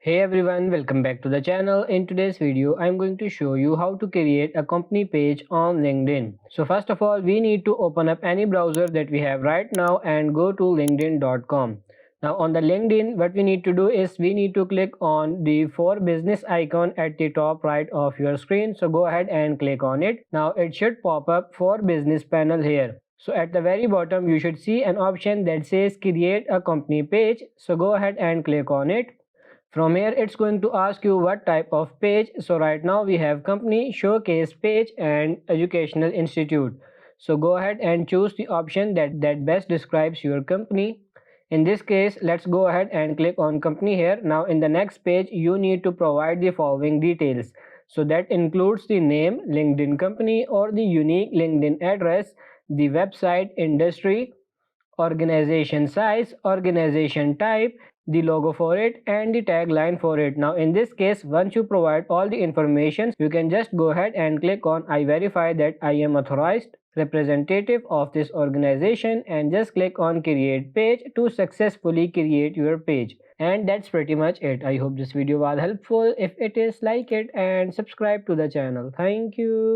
Hey everyone, welcome back to the channel. In today's video, I'm going to show you how to create a company page on LinkedIn. So first of all, we need to open up any browser that we have right now and go to linkedin.com. Now on the LinkedIn, what we need to do is we need to click on the for business icon at the top right of your screen. So go ahead and click on it. Now it should pop up for business panel here. So at the very bottom, you should see an option that says create a company page. So go ahead and click on it. From here, it's going to ask you what type of page. So right now we have company, showcase page and educational institute. So go ahead and choose the option that best describes your company. In this case, let's go ahead and click on company here. Now in the next page, you need to provide the following details. So that includes the name, LinkedIn company or the unique LinkedIn address, the website, industry, organization size, organization type, the logo for it and the tagline for it. Now in this case, once you provide all the information, you can just go ahead and click on I verify that I am authorized representative of this organization and just click on create page to successfully create your page. And that's pretty much it. I hope this video was helpful. If it is, like it and subscribe to the channel. Thank you.